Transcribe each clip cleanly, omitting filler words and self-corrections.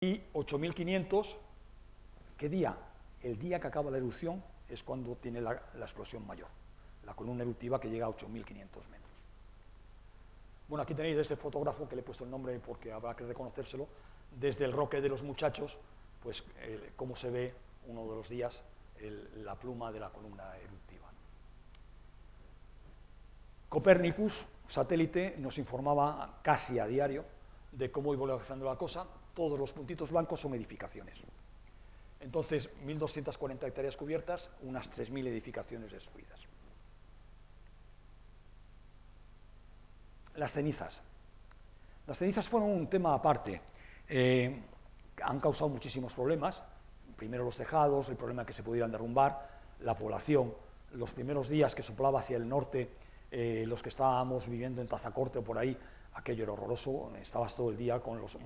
Y 8500, ¿qué día? El día que acaba la erupción es cuando tiene la explosión mayor, la columna eruptiva que llega a 8500 metros. Bueno, aquí tenéis este fotógrafo que le he puesto el nombre porque habrá que reconocérselo, desde el Roque de los Muchachos, pues cómo se ve uno de los días la pluma de la columna eruptiva. Copérnicus, satélite, nos informaba casi a diario de cómo iba evolucionando la cosa. Todos los puntitos blancos son edificaciones. Entonces, 1.240 hectáreas cubiertas, unas 3.000 edificaciones destruidas. Las cenizas. Las cenizas fueron un tema aparte. Han causado muchísimos problemas. Primero los tejados, el problema de que se pudieran derrumbar, la población. Los primeros días que soplaba hacia el norte, los que estábamos viviendo en Tazacorte o por ahí, aquello era horroroso. Estabas todo el día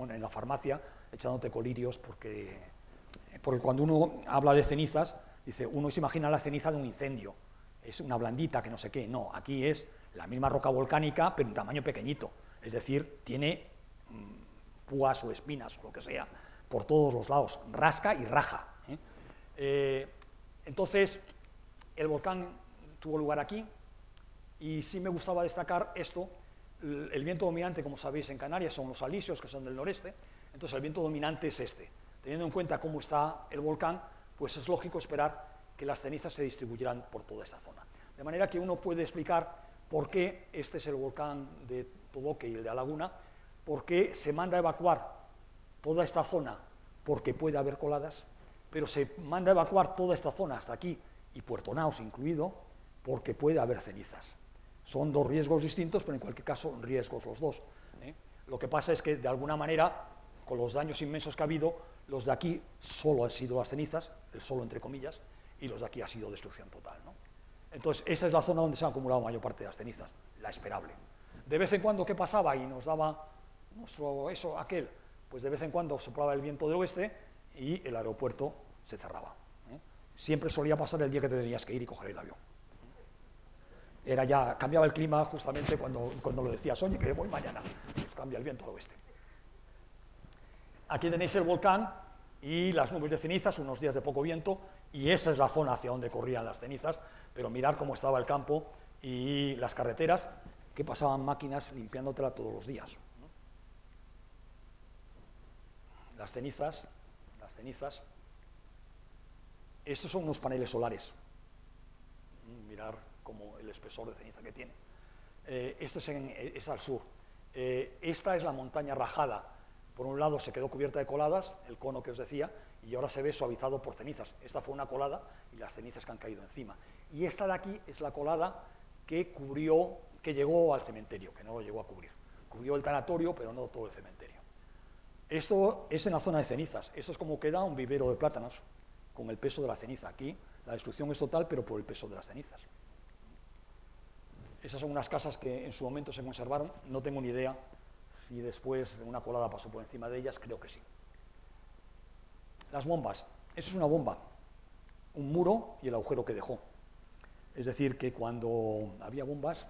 en la farmacia echándote colirios porque cuando uno habla de cenizas, dice, uno se imagina la ceniza de un incendio. Es una blandita que no sé qué. No, aquí es la misma roca volcánica, pero en tamaño pequeñito. Es decir, tiene púas o espinas o lo que sea por todos los lados, rasca y raja. Entonces, el volcán tuvo lugar aquí y sí me gustaba destacar esto. El viento dominante, como sabéis, en Canarias son los alisios, que son del noreste. Entonces, el viento dominante es este. Teniendo en cuenta cómo está el volcán, pues es lógico esperar que las cenizas se distribuyeran por toda esta zona. De manera que uno puede explicar por qué este es el volcán de Todoque y el de Alaguna, por qué se manda a evacuar toda esta zona porque puede haber coladas, pero se manda a evacuar toda esta zona hasta aquí, y Puerto Naos incluido, porque puede haber cenizas. Son dos riesgos distintos, pero en cualquier caso riesgos los dos. Lo que pasa es que, de alguna manera, con los daños inmensos que ha habido, los de aquí solo han sido las cenizas, el solo entre comillas, y los de aquí ha sido destrucción total, ¿no? Entonces, esa es la zona donde se ha acumulado mayor parte de las cenizas, la esperable. De vez en cuando, ¿qué pasaba? Y nos daba aquel, pues de vez en cuando soplaba el viento del oeste y el aeropuerto se cerraba. Siempre solía pasar el día que te tenías que ir y coger el avión. Cambiaba el clima justamente cuando lo decías, oye, que voy mañana, pues cambia el viento al oeste. Aquí tenéis el volcán y las nubes de cenizas, unos días de poco viento, y esa es la zona hacia donde corrían las cenizas, pero mirad cómo estaba el campo y las carreteras, que pasaban máquinas limpiándotela todos los días. Las cenizas, estos son unos paneles solares. Mirad como el espesor de ceniza que tiene. Esto es al sur. Esta es la montaña rajada. Por un lado se quedó cubierta de coladas, el cono que os decía, y ahora se ve suavizado por cenizas. Esta fue una colada y las cenizas que han caído encima. Y esta de aquí es la colada que llegó al cementerio, que no lo llegó a cubrir. Cubrió el tanatorio, pero no todo el cementerio. Esto es en la zona de cenizas. Esto es como queda un vivero de plátanos, con el peso de la ceniza. Aquí la destrucción es total, pero por el peso de las cenizas. Esas son unas casas que en su momento se conservaron. No tengo ni idea si después una colada pasó por encima de ellas, creo que sí. Las bombas. Eso es una bomba. Un muro y el agujero que dejó. Es decir, que cuando había bombas,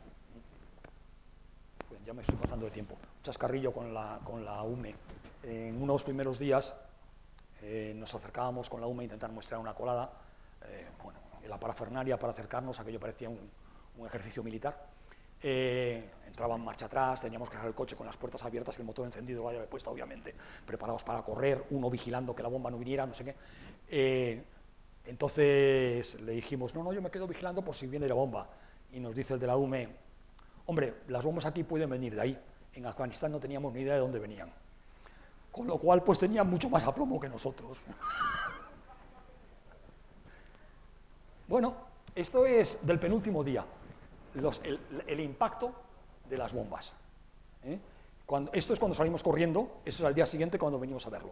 pues ya me estoy pasando de tiempo, un chascarrillo con la UME. En unos primeros días nos acercábamos con la UME a intentar muestrar una colada. En la parafernalia para acercarnos, aquello parecía un ejercicio militar. Entraba en marcha atrás, teníamos que dejar el coche con las puertas abiertas y el motor encendido, la llave puesta, obviamente, preparados para correr, uno vigilando que la bomba no viniera, no sé qué. Entonces le dijimos, no, yo me quedo vigilando por si viene la bomba. Y nos dice el de la UME, hombre, las bombas aquí pueden venir de ahí. En Afganistán no teníamos ni idea de dónde venían. Con lo cual, pues tenían mucho más aplomo que nosotros. Bueno, esto es del penúltimo día. El impacto de las bombas. Esto es cuando salimos corriendo, eso es al día siguiente cuando venimos a verlo,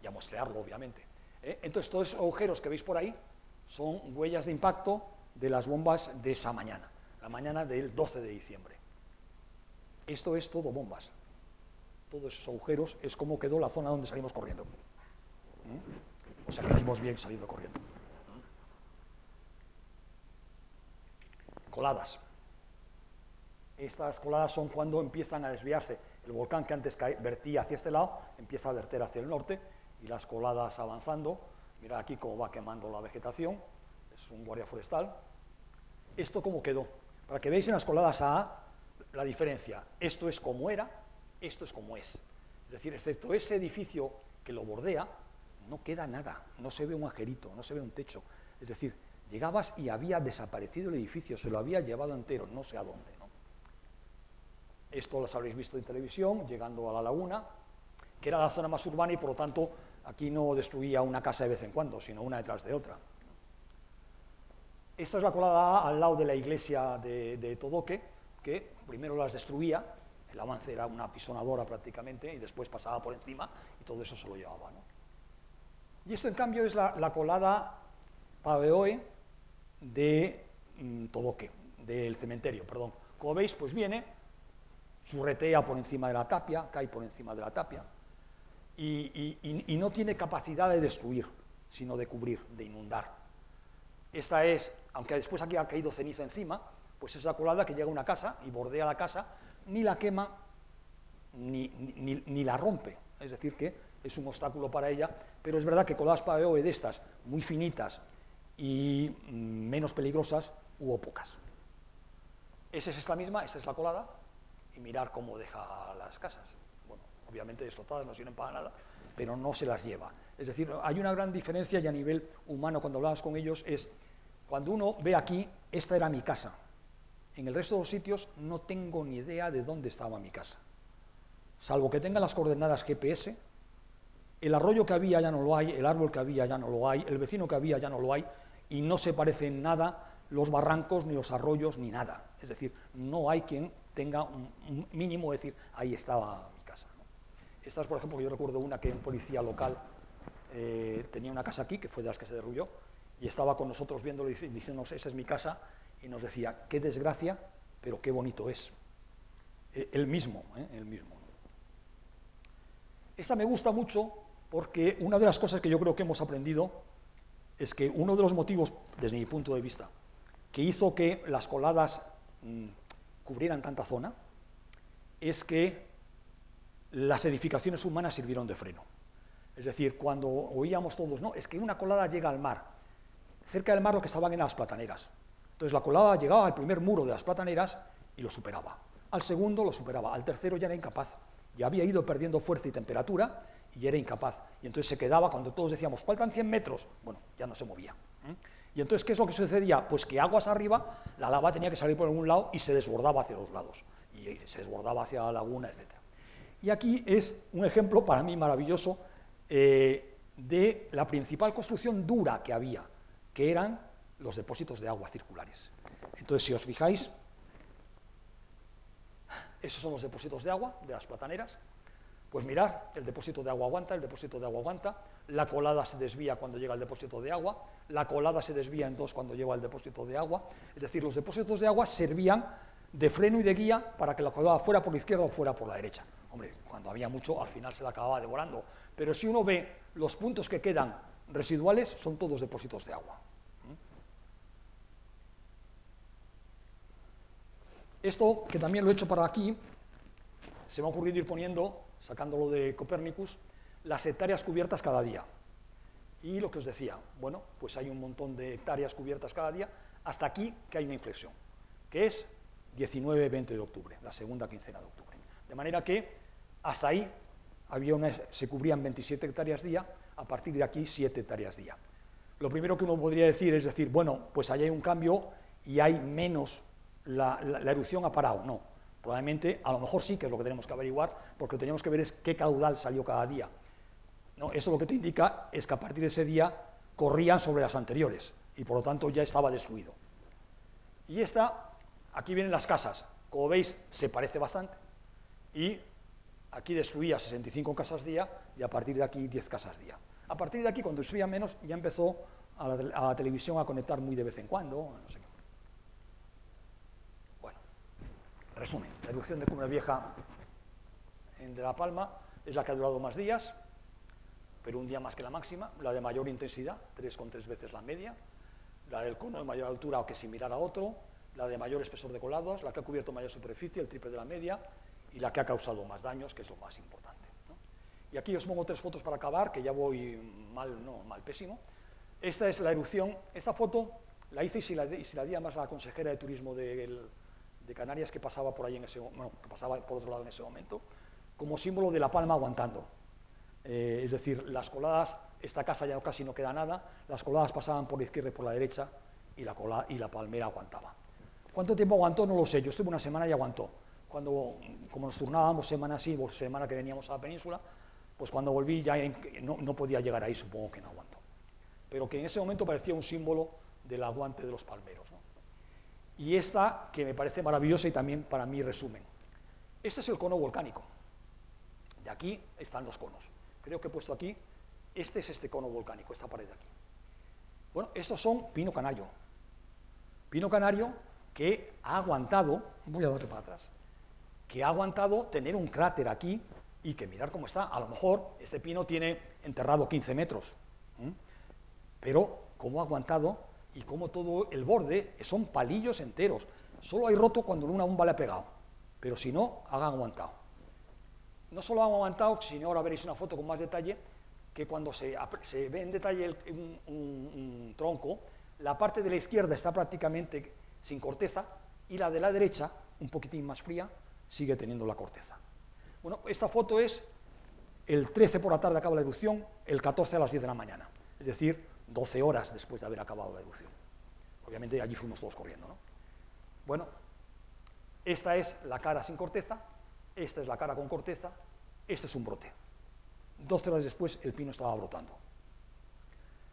y a muestrearlo, obviamente. Entonces, todos esos agujeros que veis por ahí son huellas de impacto de las bombas de esa mañana, la mañana del 12 de diciembre. Esto es todo bombas. Todos esos agujeros es como quedó la zona donde salimos corriendo. O sea que hicimos bien saliendo corriendo. Coladas. Estas coladas son cuando empiezan a desviarse. El volcán que antes vertía hacia este lado empieza a verter hacia el norte y las coladas avanzando. Mirad aquí cómo va quemando la vegetación, es un guardia forestal. ¿Esto cómo quedó? Para que veáis en las coladas A la diferencia. Esto es como era, esto es como es. Es decir, excepto ese edificio que lo bordea, no queda nada, no se ve un ajerito, no se ve un techo. Es decir, llegabas y había desaparecido el edificio, se lo había llevado entero, no sé a dónde, ¿no? Esto los habréis visto en televisión, llegando a la laguna, que era la zona más urbana y por lo tanto aquí no destruía una casa de vez en cuando, sino una detrás de otra. Esta es la colada A al lado de la iglesia de Todoque, que primero las destruía, el avance era una pisonadora prácticamente, y después pasaba por encima y todo eso se lo llevaba, ¿no? Y esto en cambio es la colada Paveoe de Todoque, del cementerio, perdón. Como veis, pues viene, churretea por encima de la tapia, cae por encima de la tapia, y no tiene capacidad de destruir, sino de cubrir, de inundar. Esta es, aunque después aquí ha caído ceniza encima, pues es la colada que llega a una casa y bordea la casa, ni la quema, ni la rompe, es decir que es un obstáculo para ella, pero es verdad que coladas Paveoe de estas, muy finitas y menos peligrosas, hubo pocas. Esa es esta misma, esta es la colada, y mirar cómo deja las casas. Bueno, obviamente destrozadas, no sirven para nada, pero no se las lleva. Es decir, hay una gran diferencia y a nivel humano, cuando hablabas con ellos, es cuando uno ve aquí, esta era mi casa. En el resto de los sitios no tengo ni idea de dónde estaba mi casa. Salvo que tenga las coordenadas GPS, el arroyo que había ya no lo hay, el árbol que había ya no lo hay, el vecino que había ya no lo hay, y no se parecen en nada los barrancos, ni los arroyos, ni nada. Es decir, no hay quien tenga un mínimo de decir, ahí estaba mi casa, ¿no? Esta es, por ejemplo, yo recuerdo una que un policía local tenía una casa aquí, que fue de las que se derrulló, y estaba con nosotros viéndolo y diciéndonos, esa es mi casa, y nos decía, qué desgracia, pero qué bonito es. El mismo, el mismo. Esta me gusta mucho porque una de las cosas que yo creo que hemos aprendido es que uno de los motivos, desde mi punto de vista, que hizo que las coladas cubrieran tanta zona, es que las edificaciones humanas sirvieron de freno. Es decir, cuando oíamos todos, no, es que una colada llega al mar, cerca del mar lo que estaban eran las plataneras. Entonces la colada llegaba al primer muro de las plataneras y lo superaba. Al segundo lo superaba, al tercero ya era incapaz. Ya había ido perdiendo fuerza y temperatura y era incapaz. Y entonces se quedaba, cuando todos decíamos, faltan 100 metros, bueno, ya no se movía. Y entonces, ¿qué es lo que sucedía? Pues que aguas arriba, la lava tenía que salir por algún lado y se desbordaba hacia los lados. Y se desbordaba hacia la laguna, etc. Y aquí es un ejemplo para mí maravilloso de la principal construcción dura que había, que eran los depósitos de agua circulares. Entonces, si os fijáis, esos son los depósitos de agua de las plataneras. Pues mirad, el depósito de agua aguanta, el depósito de agua aguanta, la colada se desvía cuando llega al depósito de agua, la colada se desvía en dos cuando llega al depósito de agua. Es decir, los depósitos de agua servían de freno y de guía para que la colada fuera por la izquierda o fuera por la derecha. Hombre, cuando había mucho, al final se la acababa devorando. Pero si uno ve los puntos que quedan residuales, son todos depósitos de agua. Esto, que también lo he hecho para aquí, se me ha ocurrido ir poniendo, sacándolo de Copernicus, las hectáreas cubiertas cada día. Y lo que os decía, bueno, pues hay un montón de hectáreas cubiertas cada día, hasta aquí que hay una inflexión, que es 19-20 de octubre, la segunda quincena de octubre. De manera que hasta ahí se cubrían 27 hectáreas día, a partir de aquí 7 hectáreas día. Lo primero que uno podría decir es decir, bueno, pues ahí hay un cambio y hay menos, la erupción ha parado. No, probablemente, a lo mejor sí, que es lo que tenemos que averiguar, porque lo que tenemos que ver es qué caudal salió cada día. ¿No? Eso lo que te indica es que a partir de ese día corrían sobre las anteriores y por lo tanto ya estaba destruido. Y aquí vienen las casas, como veis se parece bastante, y aquí destruía 65 casas día y a partir de aquí 10 casas día. A partir de aquí, cuando destruía menos, ya empezó a la televisión a conectar muy de vez en cuando, no sé qué. Bueno, resumen, la erupción de Cumbre Vieja de La Palma es la que ha durado más días, pero un día más que la máxima, la de mayor intensidad, 3,3 veces la media, la del cono de mayor altura o que similar a otro, la de mayor espesor de coladas, la que ha cubierto mayor superficie, el triple de la media, y la que ha causado más daños, que es lo más importante, ¿no? Y aquí os pongo 3 fotos para acabar, que ya voy mal, no, mal pésimo. Esta es la erupción. Esta foto la hice y se la di además a la consejera de turismo de Canarias, que pasaba por ahí que pasaba por otro lado en ese momento, como símbolo de la palma aguantando. Es decir, las coladas, esta casa ya casi no queda nada, las coladas pasaban por la izquierda y por la derecha y la palmera aguantaba. ¿Cuánto tiempo aguantó? No lo sé, yo estuve una semana y aguantó. Como nos turnábamos semana sí, semana que veníamos a la península, pues cuando volví ya no podía llegar ahí, supongo que no aguantó. Pero que en ese momento parecía un símbolo del aguante de los palmeros, ¿no? Y esta, que me parece maravillosa y también para mí resumen. Este es el cono volcánico. De aquí están los conos. Creo que he puesto aquí, este es este cono volcánico, esta pared de aquí. Bueno, estos son pino canario. Pino canario que ha aguantado, voy a darle para atrás, que ha aguantado tener un cráter aquí y que mirar cómo está. A lo mejor este pino tiene enterrado 15 metros, pero cómo ha aguantado y cómo todo el borde son palillos enteros. Solo hay roto cuando una bomba le ha pegado, pero si no, han aguantado. No solo han aguantado, sino ahora veréis una foto con más detalle, que cuando se ve en detalle un tronco, la parte de la izquierda está prácticamente sin corteza y la de la derecha, un poquitín más fría, sigue teniendo la corteza. Bueno, esta foto es el 13 por la tarde acaba la erupción, el 14 a las 10 de la mañana, es decir, 12 horas después de haber acabado la erupción. Obviamente allí fuimos todos corriendo, ¿no? Bueno, esta es la cara sin corteza, esta es la cara con corteza, este es un brote. 12 horas después el pino estaba brotando.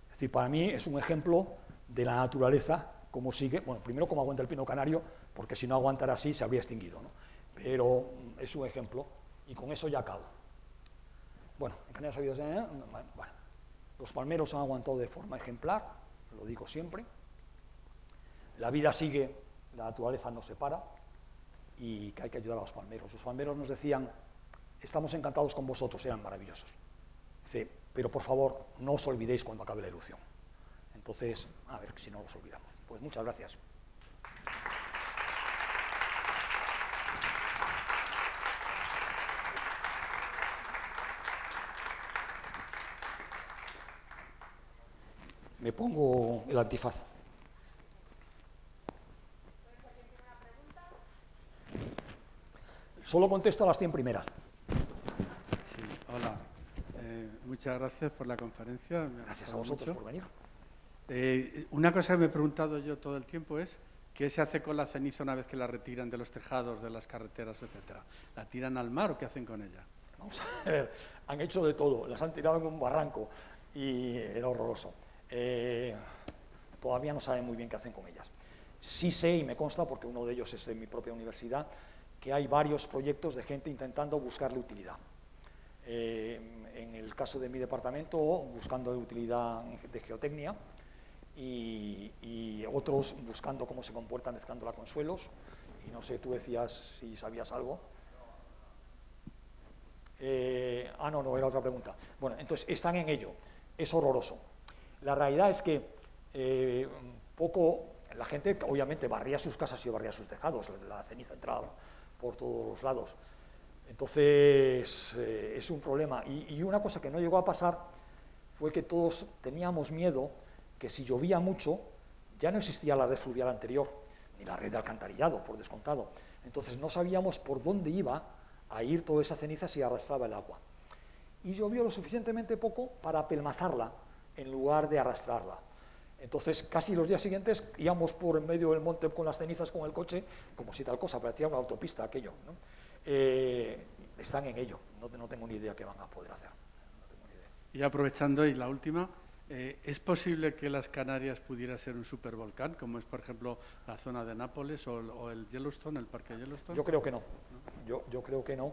Es decir, para mí es un ejemplo de la naturaleza, cómo sigue, bueno, primero cómo aguanta el pino canario, porque si no aguantara así se habría extinguido, ¿no? Pero es un ejemplo, y con eso ya acabo. Bueno, en Canarias ha habido... Bueno, los palmeros han aguantado de forma ejemplar, lo digo siempre. La vida sigue, la naturaleza no se para, y que hay que ayudar a los palmeros. Los palmeros nos decían, estamos encantados con vosotros, eran maravillosos. Dice, pero por favor, no os olvidéis cuando acabe la erupción. Entonces, a ver si no los olvidamos. Pues muchas gracias. Me pongo el antifaz. Solo contesto a las 100 primeras. Sí, hola. Muchas gracias por la conferencia. Gracias a vosotros por venir. Una cosa que me he preguntado yo todo el tiempo es ¿qué se hace con la ceniza una vez que la retiran de los tejados, de las carreteras, etcétera? ¿La tiran al mar o qué hacen con ella? Vamos a ver, han hecho de todo, las han tirado en un barranco y era horroroso. Todavía no saben muy bien qué hacen con ellas. Sí sé, y me consta, porque uno de ellos es de mi propia universidad, que hay varios proyectos de gente intentando buscarle utilidad. En el caso de mi departamento, buscando utilidad de geotecnia, y otros buscando cómo se comporta mezclándola con suelos, y no sé, tú decías si sabías algo. No, era otra pregunta. Bueno, entonces están en ello, es horroroso. La realidad es que la gente obviamente barría sus casas y barría sus tejados, la ceniza entraba por todos los lados. Entonces es un problema. Y una cosa que no llegó a pasar fue que todos teníamos miedo que si llovía mucho ya no existía la red fluvial anterior, ni la red de alcantarillado, por descontado. Entonces no sabíamos por dónde iba a ir toda esa ceniza si arrastraba el agua. Y llovió lo suficientemente poco para apelmazarla en lugar de arrastrarla. Entonces, casi los días siguientes íbamos por en medio del monte con las cenizas con el coche, como si tal cosa, parecía una autopista aquello, ¿no? Están en ello, no tengo ni idea qué van a poder hacer. No tengo ni idea. Y aprovechando, y la última, ¿es posible que las Canarias pudiera ser un supervolcán, como es, por ejemplo, la zona de Nápoles o el Yellowstone, el parque Yellowstone? Yo creo que no. Yo creo que no,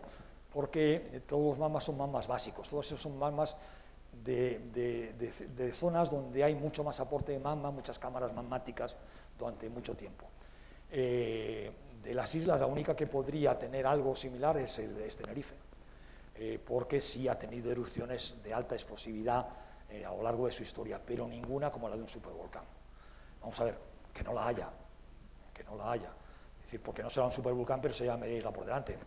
porque todos los magmas son magmas básicos, todos esos son magmas de zonas donde hay mucho más aporte de magma, muchas cámaras magmáticas durante mucho tiempo. De las islas, la única que podría tener algo similar es Tenerife, porque sí ha tenido erupciones de alta explosividad a lo largo de su historia, pero ninguna como la de un supervolcán. Vamos a ver, que no la haya. Es decir, porque no será un supervolcán, pero se llama Medina por delante.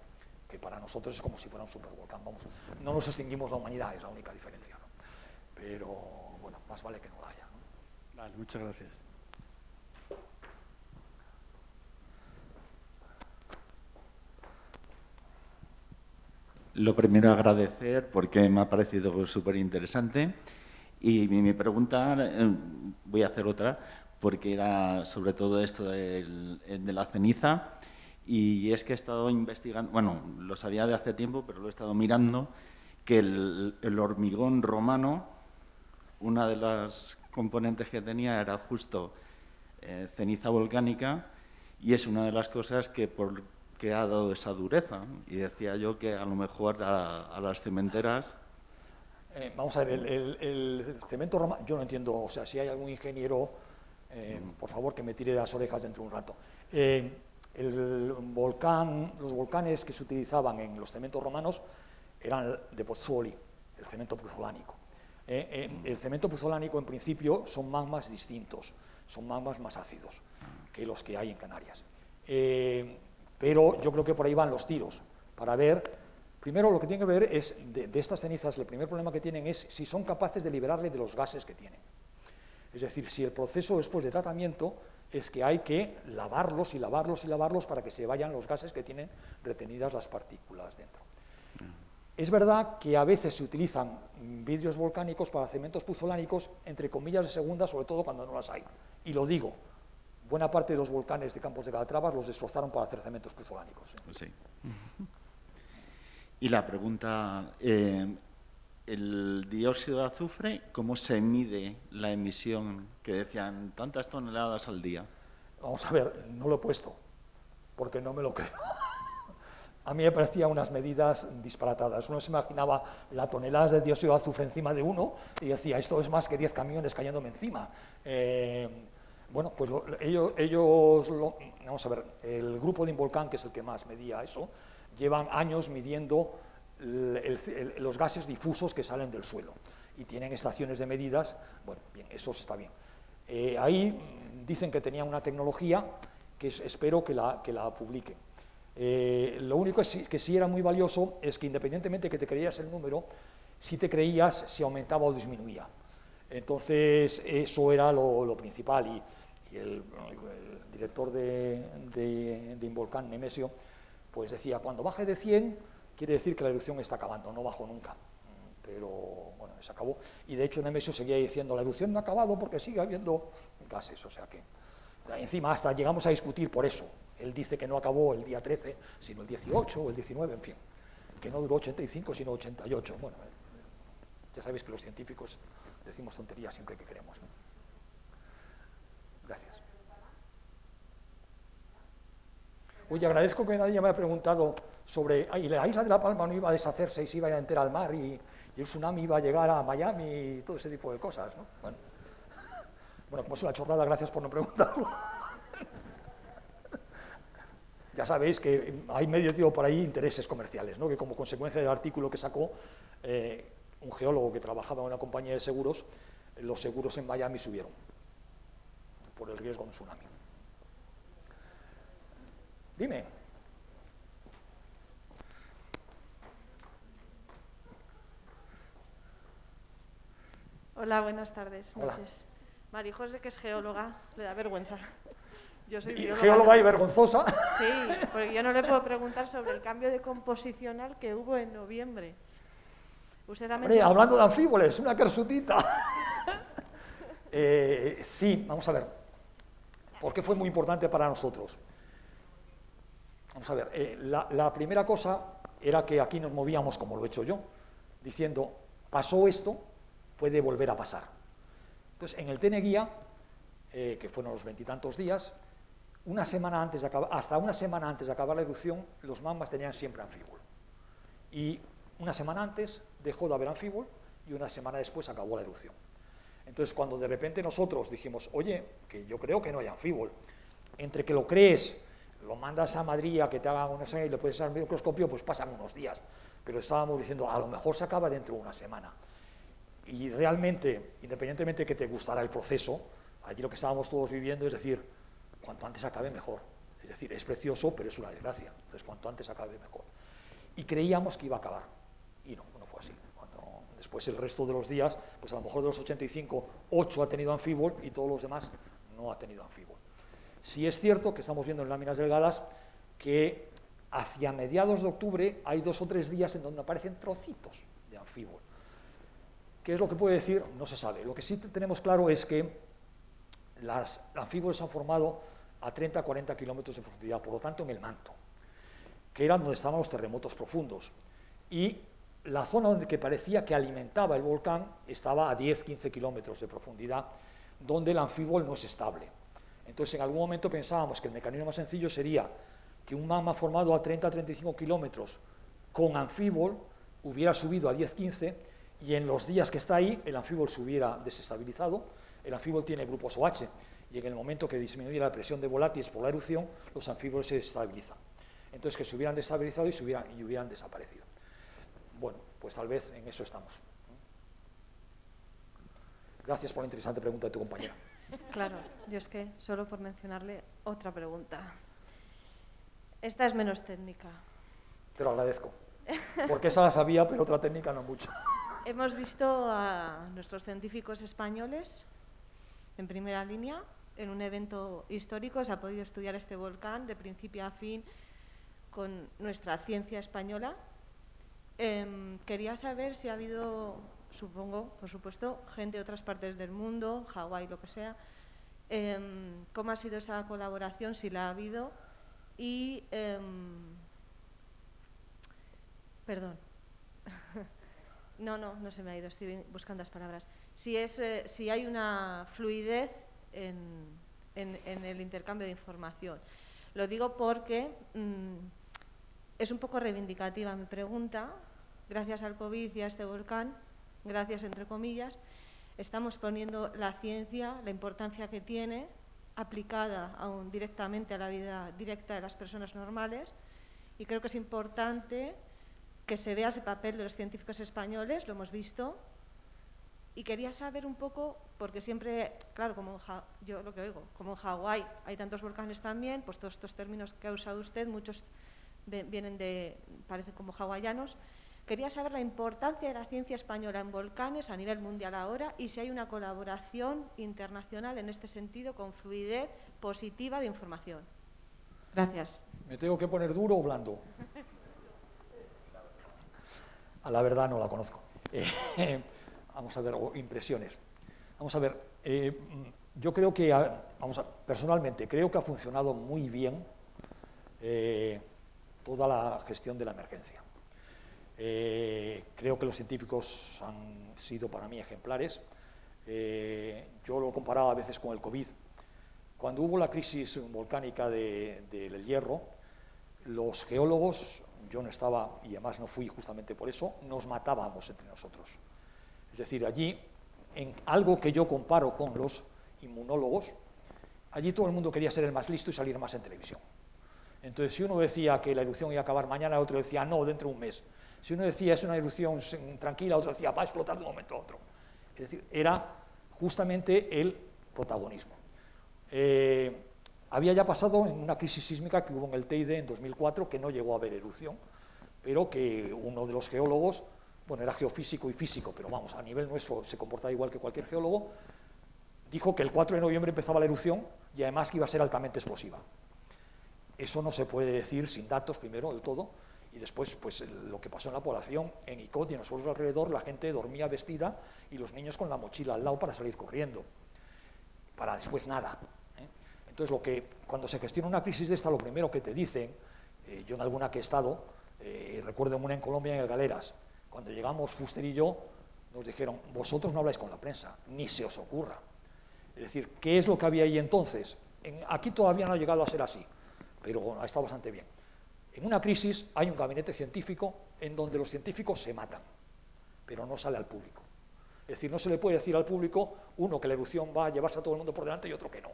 que para nosotros es como si fuera un supervolcán. Vamos, no nos extinguimos la humanidad, es la única diferencia, ¿no? Pero, bueno, más vale que no la haya, ¿no? Vale, muchas gracias. Lo primero, agradecer porque me ha parecido súper interesante. Y mi pregunta, voy a hacer otra, porque era sobre todo esto de la ceniza. Y es que he estado investigando, bueno, lo sabía de hace tiempo, pero lo he estado mirando, que el hormigón romano, una de las componentes que tenía era justo ceniza volcánica, y es una de las cosas que ha dado esa dureza. Y decía yo que a lo mejor a las cementeras... Vamos a ver, el cemento romano, yo no entiendo, o sea, si hay algún ingeniero, por favor que me tire de las orejas dentro de un rato. Los volcanes que se utilizaban en los cementos romanos eran de Pozzuoli, el cemento puzzolánico. El cemento puzzolánico, en principio, son magmas distintos, son magmas más ácidos que los que hay en Canarias. Pero yo creo que por ahí van los tiros, para ver... Primero, lo que tiene que ver es, de estas cenizas, el primer problema que tienen es si son capaces de liberarle de los gases que tienen. Es decir, si el proceso después de tratamiento es que hay que lavarlos y lavarlos y lavarlos para que se vayan los gases que tienen retenidas las partículas dentro. Es verdad que a veces se utilizan vidrios volcánicos para cementos puzzolánicos, entre comillas de segunda, sobre todo cuando no las hay. Y lo digo, buena parte de los volcanes de Campos de Calatrava los destrozaron para hacer cementos puzzolánicos. Sí. Y la pregunta, el dióxido de azufre, ¿cómo se mide la emisión? Que decían tantas toneladas al día. Vamos a ver, no lo he puesto, porque no me lo creo. A mí me parecían unas medidas disparatadas. Uno se imaginaba la tonelada de dióxido de azufre encima de uno y decía, esto es más que 10 camiones cayéndome encima. Bueno, pues vamos a ver, el grupo de Involcán, que es el que más medía eso, llevan años midiendo los gases difusos que salen del suelo y tienen estaciones de medidas. Bueno, bien, eso está bien. Ahí dicen que tenían una tecnología que espero que la publiquen. Lo único que sí era muy valioso es que independientemente que te creías el número, si te creías si aumentaba o disminuía. Entonces eso era lo principal y el director de Involcán, Nemesio, pues decía, cuando baje de 100, quiere decir que la erupción está acabando, no bajó nunca. Pero, bueno, se acabó. Y de hecho Nemesio seguía diciendo, la erupción no ha acabado porque sigue habiendo gases, o sea que... Encima hasta llegamos a discutir por eso. Él dice que no acabó el día 13, sino el 18 o el 19, en fin. Que no duró 85, sino 88. Bueno, ya sabéis que los científicos decimos tonterías siempre que queremos, ¿no? Gracias. Oye, agradezco que nadie me haya preguntado sobre... ¿y la isla de La Palma no iba a deshacerse y se iba a enterar al mar y el tsunami iba a llegar a Miami y todo ese tipo de cosas, ¿no? Bueno, como es una chorrada, gracias por no preguntarlo. Ya sabéis que hay medio tío por ahí intereses comerciales, ¿no? Que como consecuencia del artículo que sacó un geólogo que trabajaba en una compañía de seguros, los seguros en Miami subieron por el riesgo de un tsunami. Dime. Hola, buenas tardes, Hola. noches. María José, que es geóloga, le da vergüenza. Yo soy bióloga. Geóloga y vergonzosa. Sí, porque yo no le puedo preguntar sobre el cambio de composicional que hubo en noviembre. Usted ha mencionado... Hablando de anfíboles, una carsutita. Sí, vamos a ver. ¿Por qué fue muy importante para nosotros? Vamos a ver, la primera cosa era que aquí nos movíamos como lo he hecho yo, diciendo, pasó esto, puede volver a pasar. Entonces, en el Teneguía, que fueron los 20 y tantos días, hasta una semana antes de acabar la erupción, los magmas tenían siempre anfíbol. Y una semana antes dejó de haber anfíbol y una semana después acabó la erupción. Entonces, cuando de repente nosotros dijimos, oye, que yo creo que no hay anfíbol, entre que lo crees, lo mandas a Madrid a que te hagan una serie y le puedes hacer el microscopio, pues pasan unos días. Pero estábamos diciendo, a lo mejor se acaba dentro de una semana. Y realmente, independientemente de que te gustara el proceso, allí lo que estábamos todos viviendo es decir, cuanto antes acabe mejor. Es decir, es precioso, pero es una desgracia. Entonces, cuanto antes acabe mejor. y creíamos que iba a acabar. Y no fue así. Después el resto de los días, pues a lo mejor de los 85, 8 ha tenido anfibol y todos los demás no ha tenido anfibol. Sí es cierto que estamos viendo en láminas delgadas que hacia mediados de octubre hay 2 o 3 días en donde aparecen trocitos de anfibol. ¿Qué es lo que puede decir? No se sabe. Lo que sí tenemos claro es que las anfíboles se han formado a 30-40 kilómetros de profundidad, por lo tanto en el manto, que era donde estaban los terremotos profundos. Y la zona donde que parecía que alimentaba el volcán estaba a 10-15 kilómetros de profundidad, donde el anfíbol no es estable. Entonces, en algún momento pensábamos que el mecanismo más sencillo sería que un magma formado a 30-35 kilómetros con anfíbol hubiera subido a 10-15 y en los días que está ahí el anfíbol se hubiera desestabilizado. El anfíbol tiene grupos OH y en el momento que disminuye la presión de volátiles por la erupción, los anfíboles se estabilizan. Entonces, que se hubieran desestabilizado y hubieran desaparecido. Bueno, pues tal vez en eso estamos. Gracias por la interesante pregunta de tu compañera. Claro, yo es que solo por mencionarle otra pregunta. Esta es menos técnica. Te lo agradezco, porque esa la sabía, pero otra técnica no mucho. Hemos visto a nuestros científicos españoles en primera línea. En un evento histórico se ha podido estudiar este volcán de principio a fin con nuestra ciencia española. Quería saber si ha habido, supongo, por supuesto, gente de otras partes del mundo, Hawái, lo que sea, cómo ha sido esa colaboración, si la ha habido, y, perdón, no se me ha ido, estoy buscando las palabras, si hay una fluidez en el intercambio de información. Lo digo porque es un poco reivindicativa mi pregunta. Gracias al COVID y a este volcán, gracias entre comillas, estamos poniendo la ciencia, la importancia que tiene, aplicada aún directamente a la vida directa de las personas normales, y creo que es importante que se vea ese papel de los científicos españoles, lo hemos visto, y quería saber un poco, porque siempre, claro, yo lo que oigo, como en Hawái hay tantos volcanes también, pues todos estos términos que ha usado usted, muchos vienen parecen como hawaianos. Quería saber la importancia de la ciencia española en volcanes a nivel mundial ahora y si hay una colaboración internacional en este sentido con fluidez positiva de información. Gracias. ¿Me tengo que poner duro o blando? A la verdad no la conozco. Vamos a ver, impresiones. Vamos a ver, yo creo que, personalmente, creo que ha funcionado muy bien toda la gestión de la emergencia. Creo que los científicos han sido para mí ejemplares. Yo lo comparaba a veces con el COVID. Cuando hubo la crisis volcánica del Hierro, los geólogos, yo no estaba y además no fui justamente por eso, nos matábamos entre nosotros. Es decir, allí, en algo que yo comparo con los inmunólogos, allí todo el mundo quería ser el más listo y salir más en televisión. Entonces, si uno decía que la erupción iba a acabar mañana, otro decía no, dentro de un mes. Si uno decía es una erupción tranquila, otro decía va a explotar de un momento a otro. Es decir, era justamente el protagonismo. Había ya pasado en una crisis sísmica que hubo en el Teide en 2004, que no llegó a haber erupción, pero que uno de los geólogos, bueno, era geofísico y físico, pero vamos, a nivel nuestro se comportaba igual que cualquier geólogo, dijo que el 4 de noviembre empezaba la erupción y además que iba a ser altamente explosiva. Eso no se puede decir sin datos, primero, del todo, y después, pues lo que pasó en la población, en Icod y en los pueblos alrededor, la gente dormía vestida y los niños con la mochila al lado para salir corriendo, para después nada. Entonces, cuando se gestiona una crisis de esta, lo primero que te dicen, yo en alguna que he estado, recuerdo una en Colombia, en el Galeras, cuando llegamos Fuster y yo, nos dijeron, vosotros no habláis con la prensa, ni se os ocurra. Es decir, ¿qué es lo que había ahí entonces? Aquí todavía no ha llegado a ser así, pero ha estado bastante bien. En una crisis hay un gabinete científico en donde los científicos se matan, pero no sale al público. Es decir, no se le puede decir al público, uno, que la erupción va a llevarse a todo el mundo por delante y otro que no.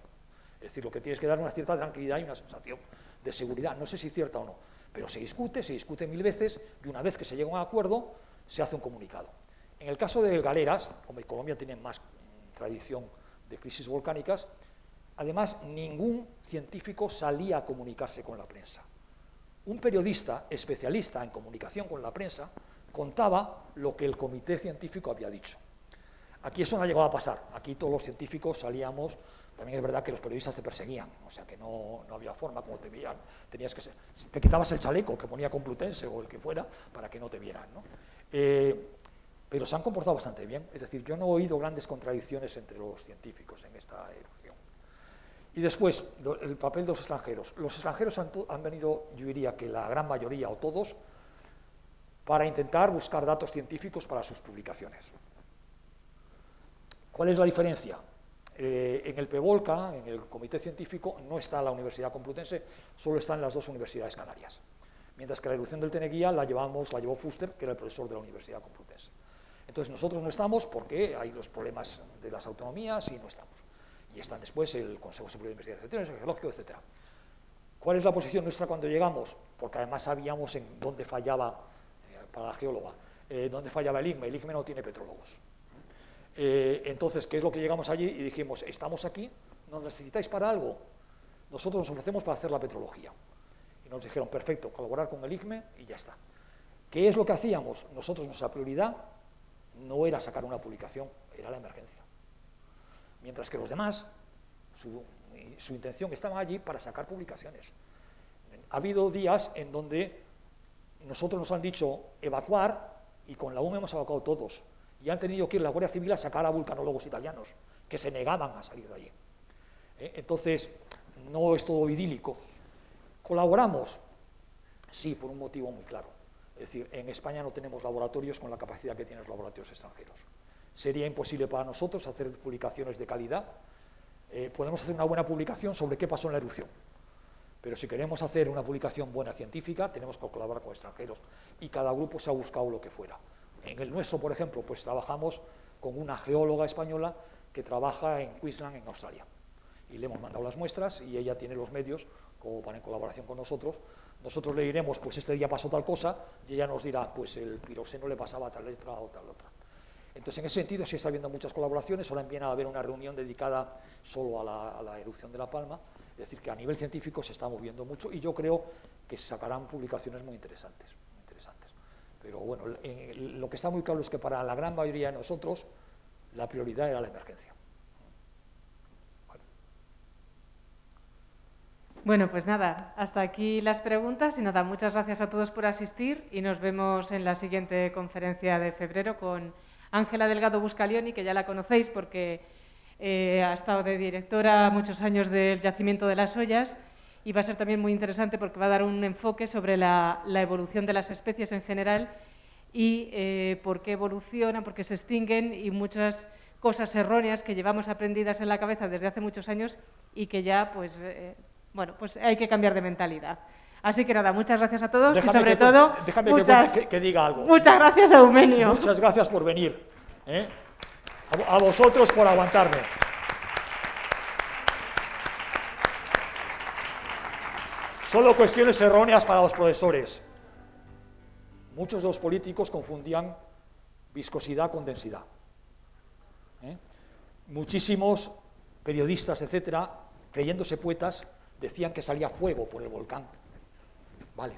Es decir, lo que tienes que dar una cierta tranquilidad y una sensación de seguridad. No sé si es cierta o no, pero se discute 1000 veces y una vez que se llega a un acuerdo, se hace un comunicado. En el caso de Galeras, como en Colombia tiene más tradición de crisis volcánicas, además ningún científico salía a comunicarse con la prensa. un periodista especialista en comunicación con la prensa contaba lo que el comité científico había dicho. Aquí eso no ha llegado a pasar. Aquí todos los científicos salíamos. También es verdad que los periodistas te perseguían, o sea que no había forma, como te veían, tenías que ser, te quitabas el chaleco que ponía Complutense o el que fuera para que no te vieran, ¿no? Pero se han comportado bastante bien, es decir, yo no he oído grandes contradicciones entre los científicos en esta erupción. Y después, el papel de los extranjeros. Los extranjeros han venido, yo diría que la gran mayoría o todos, para intentar buscar datos científicos para sus publicaciones. ¿Cuál es la diferencia? En el PEVOLCA, en el Comité Científico, no está la Universidad Complutense, solo están las dos universidades canarias. Mientras que la erupción del Teneguía la llevó Fuster, que era el profesor de la Universidad Complutense. Entonces nosotros no estamos porque hay los problemas de las autonomías y no estamos. Y están después el Consejo Superior de Investigaciones, el Geológico, etc. ¿Cuál es la posición nuestra cuando llegamos? Porque además sabíamos en dónde fallaba, para la geóloga, dónde fallaba el IGME no tiene petrólogos. Entonces, ¿qué es lo que llegamos allí? Y dijimos, estamos aquí, ¿nos necesitáis para algo? Nosotros nos ofrecemos para hacer la petrología. Y nos dijeron, perfecto, colaborar con el IGME y ya está. ¿Qué es lo que hacíamos? Nosotros, nuestra prioridad no era sacar una publicación, era la emergencia. Mientras que los demás, su intención estaba allí para sacar publicaciones. Ha habido días en donde nosotros nos han dicho evacuar y con la UME hemos evacuado todos. Y han tenido que ir la Guardia Civil a sacar a vulcanólogos italianos, que se negaban a salir de allí. Entonces, no es todo idílico. ¿Colaboramos? Sí, por un motivo muy claro. Es decir, en España no tenemos laboratorios con la capacidad que tienen los laboratorios extranjeros. Sería imposible para nosotros hacer publicaciones de calidad. Podemos hacer una buena publicación sobre qué pasó en la erupción. Pero si queremos hacer una publicación buena científica, tenemos que colaborar con extranjeros. Y cada grupo se ha buscado lo que fuera. En el nuestro, por ejemplo, pues trabajamos con una geóloga española que trabaja en Queensland, en Australia. Y le hemos mandado las muestras y ella tiene los medios como para en colaboración con nosotros. Nosotros le diremos, pues este día pasó tal cosa, y ella nos dirá, pues el piroxeno le pasaba tal letra o tal otra. Entonces, en ese sentido, sí está habiendo muchas colaboraciones. Ahora viene a haber una reunión dedicada solo a la erupción de La Palma. Es decir, que a nivel científico se está moviendo mucho y yo creo que se sacarán publicaciones muy interesantes. Pero bueno, lo que está muy claro es que para la gran mayoría de nosotros la prioridad era la emergencia. Bueno, pues nada, hasta aquí las preguntas y nada, muchas gracias a todos por asistir y nos vemos en la siguiente conferencia de febrero con Ángela Delgado Buscalioni, que ya la conocéis porque ha estado de directora muchos años del Yacimiento de las Ollas. Y va a ser también muy interesante porque va a dar un enfoque sobre la evolución de las especies en general y por qué evolucionan, por qué se extinguen y muchas cosas erróneas que llevamos aprendidas en la cabeza desde hace muchos años y que ya, pues, bueno, pues hay que cambiar de mentalidad. Así que nada, muchas gracias a todos y sobre todo, que diga algo. Muchas gracias a Eumenio. Muchas gracias por venir. A vosotros por aguantarme. Solo cuestiones erróneas para los profesores. Muchos de los políticos confundían viscosidad con densidad. Muchísimos periodistas, etcétera, creyéndose poetas, decían que salía fuego por el volcán. Vale.